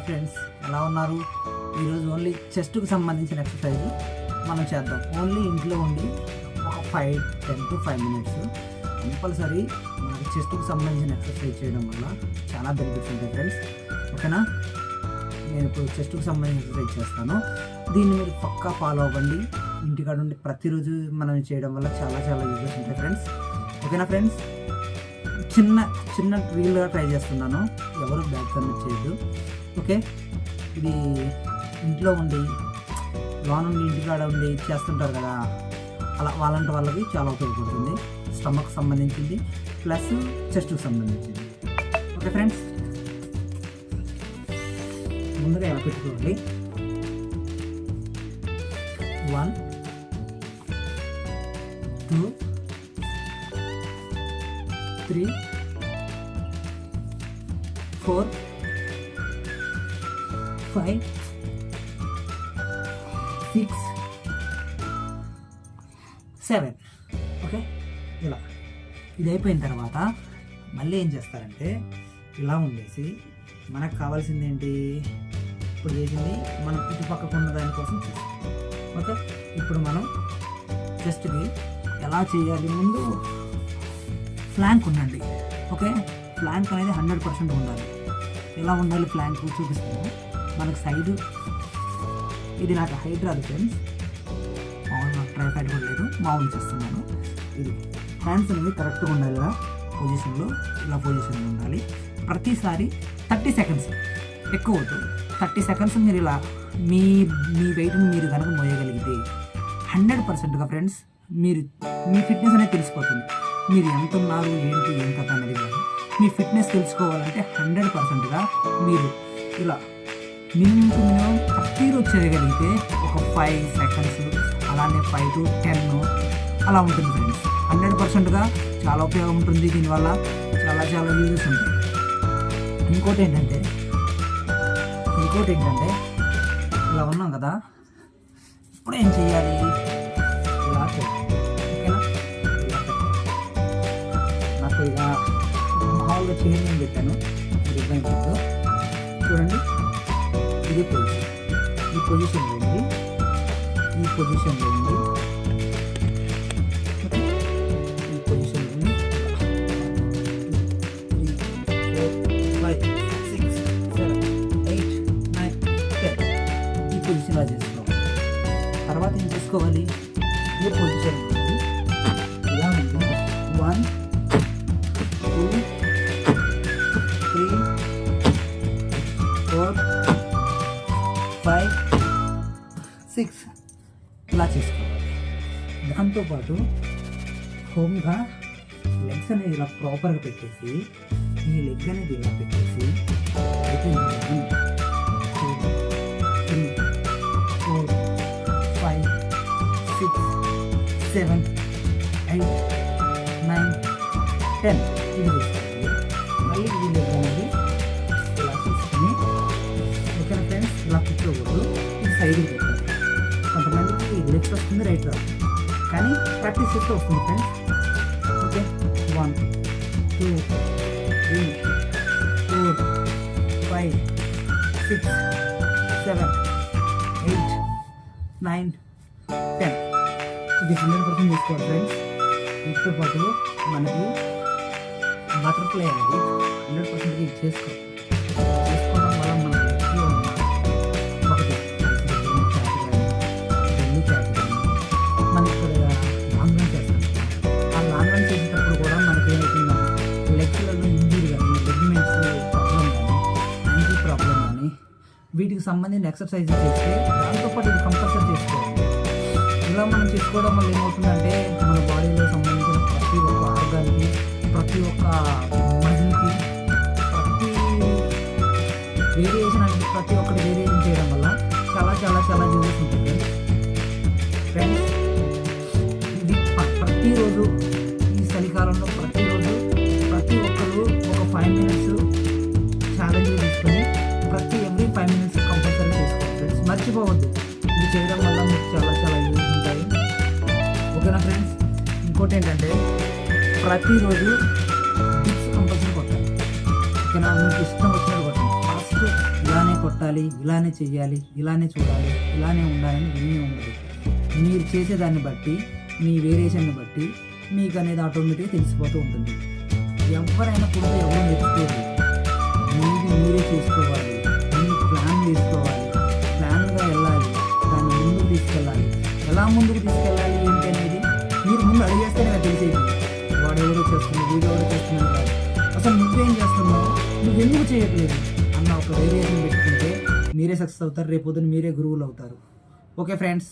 Hi friends, ఎలా ఉన్నారు? ఈరోజు ఓన్లీ చెస్ట్కి సంబంధించిన ఎక్సర్సైజ్ మనం చేద్దాం. ఓన్లీ ఇంట్లో ఉండి ఒక 10 to 5 minutes కంపల్సరీ మనకి చెస్ట్కి సంబంధించిన ఎక్సర్సైజ్ చేయడం వల్ల చాలా బెనిఫిట్స్ ఉంటాయి ఫ్రెండ్స్. ఓకేనా? నేను ఇప్పుడు చెస్ట్కి సంబంధించిన ఎక్సర్సైజ్ చేస్తాను. దీన్ని మీరు పక్కా ఫాలో అవ్వండి. ఇంటికాడ ఉండి ప్రతిరోజు మనం చేయడం వల్ల చాలా యూజెస్ ఉంటాయి ఫ్రెండ్స్. ఓకేనా ఫ్రెండ్స్? చిన్న రీల్గా ట్రై చేస్తున్నాను, ఎవరు బ్యాక్ కమిట్ చేయొద్దు. ఓకే, ఇది ఇంట్లో ఉండి లోన్ ఉండి ఇంటికాడ ఉండి చేస్తుంటారు కదా, అలా వాళ్ళంటి వాళ్ళకి చాలా ఉపయోగపడుతుంది. స్టమక్ సంబంధించింది ప్లస్ చెస్ట్కి సంబంధించింది. ఓకే ఫ్రెండ్స్, ముందుగా ఎలా పెట్టుకోవాలి? 1 2 3 4 5 6 7. ఓకే, ఇలా ఇది అయిపోయిన తర్వాత మళ్ళీ ఏం చేస్తారంటే ఇలా ఉండేసి మనకు కావాల్సింది ఏంటి? ఇప్పుడు చేసింది మనం ఇటు పక్కకు ఉన్న దానికోసం చేస్తాం. ఓకే, ఇప్పుడు మనం చెస్ట్కి ఎలా చేయాలి? ముందు ఫ్లాంక్ ఉండండి. ఓకే, ఫ్లాంక్ అనేది 100% ఉండాలి. ఎలా ఉండాలి ఫ్లాంక్ చూపిస్తాను. మనకు సైడు ఇది నాకు హైట్ రాదు ఫ్రెండ్స్, మామూలు నాకు ట్రైపాడ్ కూడా లేదు, మామూలు చేస్తున్నాను. ఇది హ్యాండ్స్ అనేవి కరెక్ట్గా ఉండాలి. ఇలా పొజిషన్లో ఉండాలి. ప్రతిసారి 30 seconds, ఎక్కువ అవుతుంది. 30 seconds మీరు ఇలా మీ వెయిట్ని మీరు కనుక మోయగలిగితే 100%గా ఫ్రెండ్స్ మీరు మీ ఫిట్నెస్ అనేది తెలిసిపోతుంది. మీరు ఎంత ఉన్నారు ఏంటి ఏం కథ అనేది కాదు. మీ ఫిట్నెస్ తెలుసుకోవాలంటే 100%గా మీరు ఇలా మినిమం ప్రతిరోజు చేయగలిగితే ఒక 5 seconds, అలానే 5 to 10 అలా ఉంటుంది ఫ్రెండ్స్. 100%గా చాలా ఉపయోగం ఉంటుంది. దీనివల్ల చాలా యూజెస్ ఉంటాయి. ఇంకోటి ఏంటంటే ఇలా ఉన్నాం కదా, ఇప్పుడు ఏం చేయాలి? ఇలా ఓకేనా? నాకు ఇలా మామూలుగా చేంజ్ పెట్టాను. డిజైన్ చూడండి, ఇది పొజిషన్. ఈ పొజిషన్లో ఉంది. 5 6 7 8 9 10 ఈ పొజిషన్లో చేసుకోవాలి. తర్వాత ఏం చేసుకోవాలి? ఈ పొజిషన్ ఇలా ఉంది. 1 2 3 4 5 6 ఇలా చేసుకోవాలి. దాంతోపాటు హోమ్గా లెగ్స్ అనేది ఇలా ప్రాపర్గా పెట్టేసి, ఈ లెగ్ అనేది ఇలా పెట్టేసి 1 2 3 4 5 6 7 8 9 10 ఇది చేసుకోవాలి. మళ్ళీ ఈ లెగ్ అనేది ఇలా తీసుకుని, ఓకేనా ఫ్రెండ్స్? ఇలా కూర్చోకూడదు, ఇది సైడ్కి పెట్టాలి. కొంతమందికి ఇది లెఫ్ట్ వస్తుంది, రైట్ రాదు, కానీ ప్రాక్టీస్ చేస్తే వస్తుంది ఫ్రెండ్స్. ఓకే, 1 2 3 4 5 6 7 8 9 10 ఇది 100% తీసుకోవాలి ఫ్రెండ్స్. వీటితో పాటు మనకి బటర్ఫ్లై అనేది 100% ఇది చేసుకోవడం వల్ల మన లెగ్స్లో ఉన్న ఒకటి బెల్లి ఫ్యాట్ కానీ మనకి లాంగ్ రన్ చేస్తాం. ఆ లాంగ్ రన్ చేసేటప్పుడు కూడా మనకి ఏమవుతుందంటే లెగ్స్లలో ఇంజరీ కానీ, లిగ్మెంట్స్ ప్రాబ్లం కానీ, యాంకిల్ ప్రాబ్లం కానీ, వీటికి సంబంధించిన ఎక్సర్సైజ్ చేస్తే దాంతోపాటు ఇది కంపల్సరీ చేసుకోవాలి. ఇలా మనం చేసుకోవడం వల్ల ఏమవుతుందంటే మన బాడీలో సంబంధించిన ప్రతి ఒక్క ఆర్గాన్కి, ప్రతి ఒక్క మజిల్కి, ప్రతి ఒక్కటి వేరియేషన్ చేయడం వల్ల చాలా యూజెస్ ఉంటుంది ఫ్రెండ్స్. ఇది ప్రతిరోజు ఈ చలికాలంలో ప్రతి ఒక్కరు ఒక 5 minutes ఛాలెంజ్ తీసుకొని ఎవ్రీ 5 minutes కంపల్సరీ చేసుకోవాలి ఫ్రెండ్స్. మర్చిపోవద్దు, ఇది చేయడం వల్ల మీకు చాలా యూజ్ ఉంటాయి. ఓకేనా ఫ్రెండ్స్? ఇంకోటి ఏంటంటే ప్రతిరోజు డిప్స్ కంపల్సరీ కొట్టాలి. ఓకేనా? మీకు ఇష్టం వచ్చినట్టు కొట్టండి. ఫస్ట్ ఇలానే కొట్టాలి, ఇలానే చెయ్యాలి, ఇలానే చూడాలి, ఇలానే ఉండాలని ఏమీ ఉండదు. మీరు చేసేదాన్ని బట్టి, మీ వేరియేషన్ని బట్టి మీకు అనేది ఆటోమేటిక్గా తెలిసిపోతూ ఉంటుంది. ఎవరైనా కూడా ఎవరు నేర్చుకోరు, మీరే చేసుకోవాలి. మీరు ప్లాన్ వేసుకోవాలి, ప్లాన్గా వెళ్ళాలి, దాన్ని ముందుకు తీసుకెళ్ళాలి. ఎలా ముందుకు తీసుకెళ్ళాలి ఏంటి అనేది మీరు ముందు అడిగేస్తేనే తెలిసేది. వాడెవడో చేస్తున్నాడు, వీడెవడో చేస్తున్నాడు కాదు, అసలు నువ్వేం చేస్తున్నావు, నువ్వెందుకు చేయట్లేదు అన్న ఒక వేరియేషన్ పెట్టుకుంటే మీరే సక్సెస్ అవుతారు. రేపొద్దున మీరే గురువులు అవుతారు. Okay friends.